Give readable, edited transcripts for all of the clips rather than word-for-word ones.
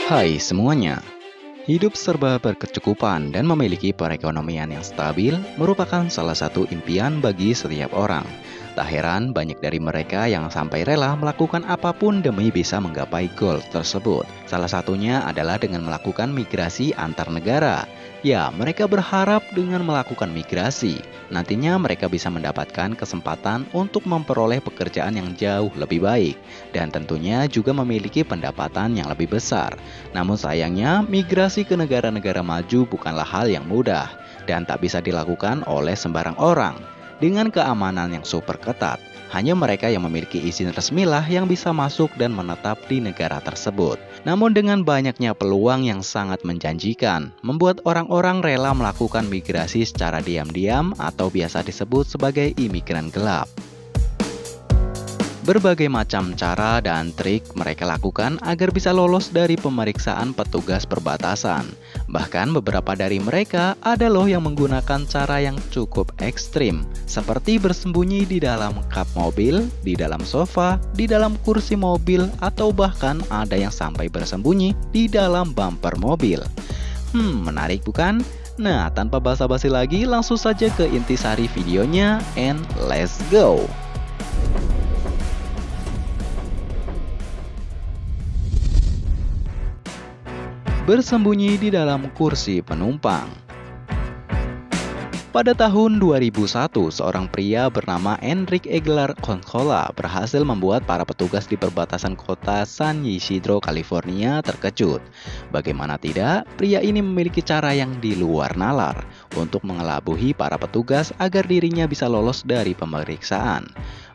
Hai semuanya, hidup serba berkecukupan dan memiliki perekonomian yang stabil merupakan salah satu impian bagi setiap orang. Tak heran banyak dari mereka yang sampai rela melakukan apapun demi bisa menggapai goal tersebut. Salah satunya adalah dengan melakukan migrasi antar negara. Ya, mereka berharap dengan melakukan migrasi, nantinya mereka bisa mendapatkan kesempatan untuk memperoleh pekerjaan yang jauh lebih baik dan tentunya juga memiliki pendapatan yang lebih besar. Namun sayangnya, migrasi ke negara-negara maju bukanlah hal yang mudah dan tak bisa dilakukan oleh sembarang orang. Dengan keamanan yang super ketat, hanya mereka yang memiliki izin resmilah yang bisa masuk dan menetap di negara tersebut. Namun dengan banyaknya peluang yang sangat menjanjikan, membuat orang-orang rela melakukan migrasi secara diam-diam atau biasa disebut sebagai imigran gelap. Berbagai macam cara dan trik mereka lakukan agar bisa lolos dari pemeriksaan petugas perbatasan. Bahkan beberapa dari mereka ada loh yang menggunakan cara yang cukup ekstrim, seperti bersembunyi di dalam kap mobil, di dalam sofa, di dalam kursi mobil, atau bahkan ada yang sampai bersembunyi di dalam bumper mobil. Menarik bukan? Nah, tanpa basa-basi lagi, langsung saja ke intisari videonya and let's go! Bersembunyi di dalam kursi penumpang. Pada tahun 2001, seorang pria bernama Enrique Aguilar Consola berhasil membuat para petugas di perbatasan kota San Ysidro, California terkejut. Bagaimana tidak, pria ini memiliki cara yang di luar nalar untuk mengelabuhi para petugas agar dirinya bisa lolos dari pemeriksaan.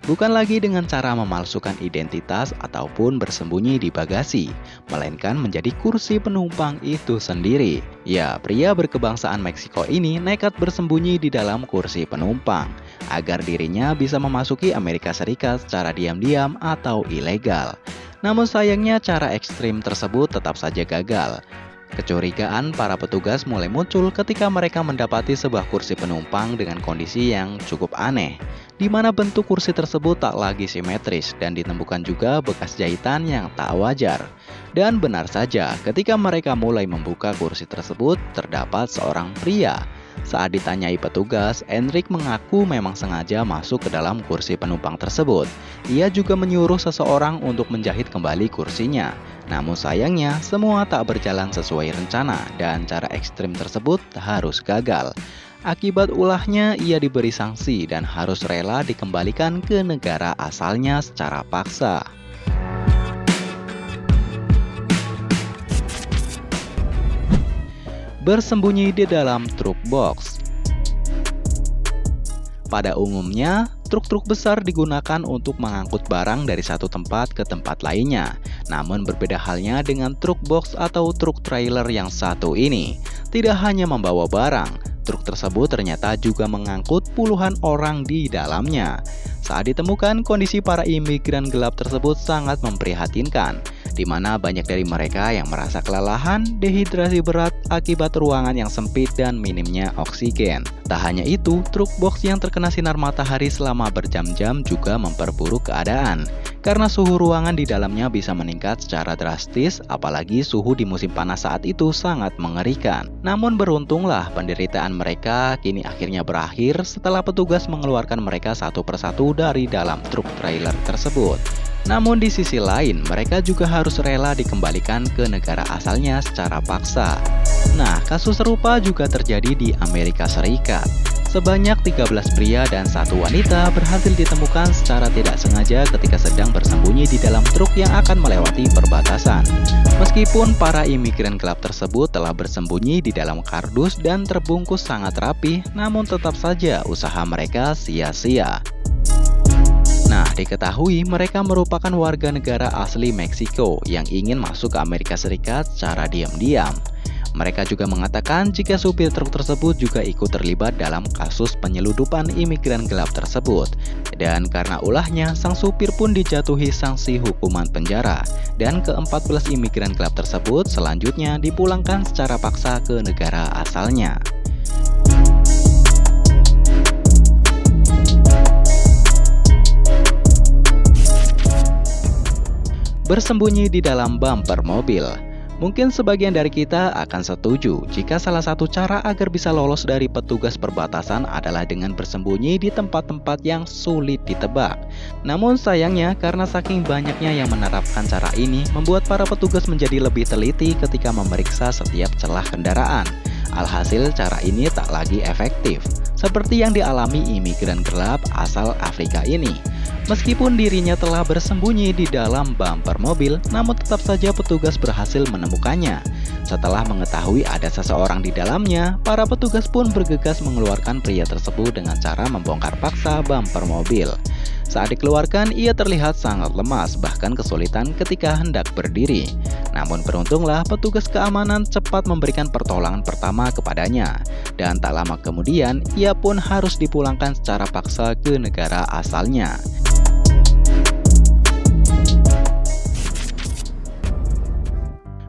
Bukan lagi dengan cara memalsukan identitas ataupun bersembunyi di bagasi, melainkan menjadi kursi penumpang itu sendiri. Ya, pria berkebangsaan Meksiko ini nekat bersembunyi di dalam kursi penumpang, agar dirinya bisa memasuki Amerika Serikat secara diam-diam atau ilegal. Namun sayangnya cara ekstrim tersebut tetap saja gagal. Kecurigaan para petugas mulai muncul ketika mereka mendapati sebuah kursi penumpang dengan kondisi yang cukup aneh, di mana bentuk kursi tersebut tak lagi simetris dan ditemukan juga bekas jahitan yang tak wajar. Dan benar saja, ketika mereka mulai membuka kursi tersebut, terdapat seorang pria. Saat ditanyai petugas, Enrique mengaku memang sengaja masuk ke dalam kursi penumpang tersebut. Ia juga menyuruh seseorang untuk menjahit kembali kursinya. Namun sayangnya, semua tak berjalan sesuai rencana dan cara ekstrim tersebut harus gagal. Akibat ulahnya, ia diberi sanksi dan harus rela dikembalikan ke negara asalnya secara paksa. Bersembunyi di dalam truk box. Pada umumnya, truk-truk besar digunakan untuk mengangkut barang dari satu tempat ke tempat lainnya. Namun berbeda halnya dengan truk box atau truk trailer yang satu ini. Tidak hanya membawa barang, truk tersebut ternyata juga mengangkut puluhan orang di dalamnya. Saat ditemukan, kondisi para imigran gelap tersebut sangat memprihatinkan, di mana banyak dari mereka yang merasa kelelahan, dehidrasi berat akibat ruangan yang sempit dan minimnya oksigen. Tak hanya itu, truk box yang terkena sinar matahari selama berjam-jam juga memperburuk keadaan, karena suhu ruangan di dalamnya bisa meningkat secara drastis, apalagi suhu di musim panas saat itu sangat mengerikan. Namun beruntunglah penderitaan mereka kini akhirnya berakhir setelah petugas mengeluarkan mereka satu persatu dari dalam truk trailer tersebut. Namun di sisi lain, mereka juga harus rela dikembalikan ke negara asalnya secara paksa. Nah, kasus serupa juga terjadi di Amerika Serikat. Sebanyak 13 pria dan 1 wanita berhasil ditemukan secara tidak sengaja ketika sedang bersembunyi di dalam truk yang akan melewati perbatasan. Meskipun para imigran gelap tersebut telah bersembunyi di dalam kardus dan terbungkus sangat rapi, namun tetap saja usaha mereka sia-sia. Nah, diketahui mereka merupakan warga negara asli Meksiko yang ingin masuk ke Amerika Serikat secara diam-diam. Mereka juga mengatakan jika supir truk tersebut juga ikut terlibat dalam kasus penyeludupan imigran gelap tersebut. Dan karena ulahnya, sang supir pun dijatuhi sanksi hukuman penjara. Dan ke-14 imigran gelap tersebut selanjutnya dipulangkan secara paksa ke negara asalnya. Bersembunyi di dalam bumper mobil. Mungkin sebagian dari kita akan setuju jika salah satu cara agar bisa lolos dari petugas perbatasan adalah dengan bersembunyi di tempat-tempat yang sulit ditebak. Namun sayangnya karena saking banyaknya yang menerapkan cara ini membuat para petugas menjadi lebih teliti ketika memeriksa setiap celah kendaraan. Alhasil cara ini tak lagi efektif, seperti yang dialami imigran gelap asal Afrika ini. Meskipun dirinya telah bersembunyi di dalam bumper mobil, namun tetap saja petugas berhasil menemukannya. Setelah mengetahui ada seseorang di dalamnya, para petugas pun bergegas mengeluarkan pria tersebut dengan cara membongkar paksa bumper mobil. Saat dikeluarkan, ia terlihat sangat lemas, bahkan kesulitan ketika hendak berdiri. Namun beruntunglah petugas keamanan cepat memberikan pertolongan pertama kepadanya. Dan tak lama kemudian, ia pun harus dipulangkan secara paksa ke negara asalnya.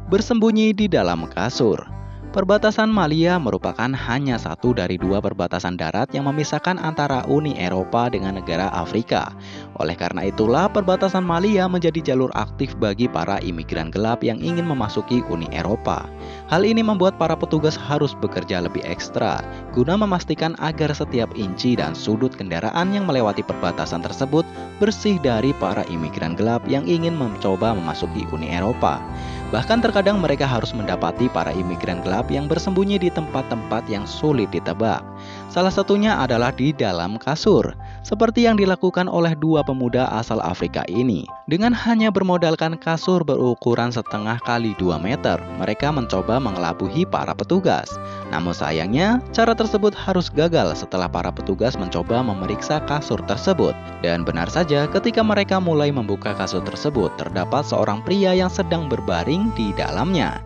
Bersembunyi di dalam kasur. Perbatasan Malia merupakan hanya satu dari dua perbatasan darat yang memisahkan antara Uni Eropa dengan negara Afrika. Oleh karena itulah, perbatasan Malia menjadi jalur aktif bagi para imigran gelap yang ingin memasuki Uni Eropa. Hal ini membuat para petugas harus bekerja lebih ekstra, guna memastikan agar setiap inci dan sudut kendaraan yang melewati perbatasan tersebut bersih dari para imigran gelap yang ingin mencoba memasuki Uni Eropa. Bahkan terkadang mereka harus mendapati para imigran gelap yang bersembunyi di tempat-tempat yang sulit ditebak. Salah satunya adalah di dalam kasur, seperti yang dilakukan oleh dua pemuda asal Afrika ini. Dengan hanya bermodalkan kasur berukuran setengah kali 2 meter, mereka mencoba mengelabuhi para petugas. Namun sayangnya, cara tersebut harus gagal setelah para petugas mencoba memeriksa kasur tersebut. Dan benar saja, ketika mereka mulai membuka kasur tersebut, terdapat seorang pria yang sedang berbaring di dalamnya.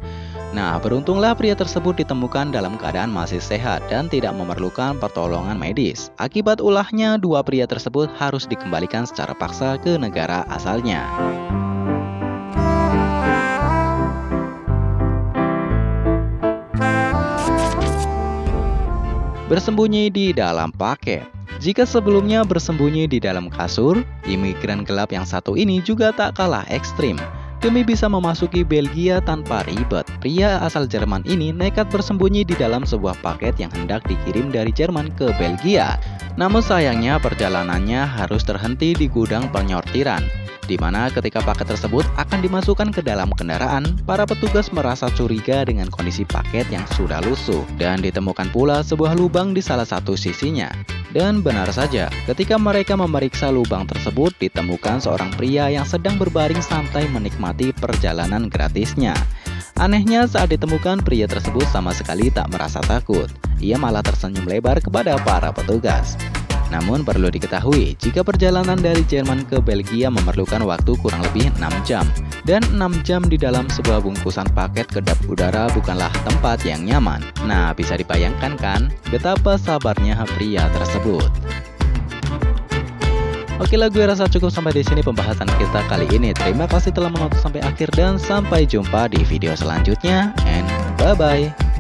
Nah, beruntunglah pria tersebut ditemukan dalam keadaan masih sehat dan tidak memerlukan pertolongan medis. Akibat ulahnya, dua pria tersebut harus dikembalikan secara paksa ke negara asalnya. Bersembunyi di dalam paket. Jika sebelumnya bersembunyi di dalam kasur, imigran gelap yang satu ini juga tak kalah ekstrim. Demi bisa memasuki Belgia tanpa ribet, pria asal Jerman ini nekat bersembunyi di dalam sebuah paket yang hendak dikirim dari Jerman ke Belgia. Namun sayangnya perjalanannya harus terhenti di gudang penyortiran, di mana ketika paket tersebut akan dimasukkan ke dalam kendaraan, para petugas merasa curiga dengan kondisi paket yang sudah lusuh, dan ditemukan pula sebuah lubang di salah satu sisinya. Dan benar saja, ketika mereka memeriksa lubang tersebut, ditemukan seorang pria yang sedang berbaring santai menikmati perjalanan gratisnya. Anehnya, saat ditemukan, pria tersebut sama sekali tak merasa takut. Ia malah tersenyum lebar kepada para petugas. Namun perlu diketahui, jika perjalanan dari Jerman ke Belgia memerlukan waktu kurang lebih 6 jam. Dan 6 jam di dalam sebuah bungkusan paket kedap udara bukanlah tempat yang nyaman. Nah, bisa dibayangkan kan betapa sabarnya pria tersebut. Oke lah, gue rasa cukup sampai di sini pembahasan kita kali ini. Terima kasih telah menonton sampai akhir dan sampai jumpa di video selanjutnya. And bye-bye.